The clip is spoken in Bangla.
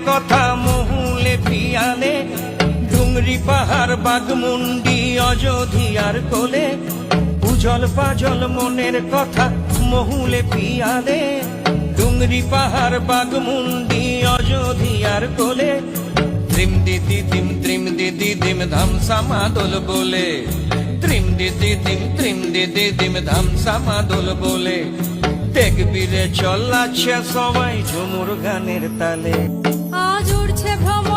কথা মহুলে পিয়ালে, ডুংরি পাহাড় বাগমুন্ডি অযোধিয়ার কোলে, উজল পাজল মনের কথা মহুলে পিয়ালে, ডুংরি পাহাড় বাগমুন্ডি অযোধিয়ার কোলে, ত্রিম দিদি দিম ধামসা মাদল বলে, ত্রিম দিদি দিম ধামসা মাদল বলে, দেখবি রে চল আছে সবাই ঝুমুর গানের তালে। আজ উড়ছে ভ্রমর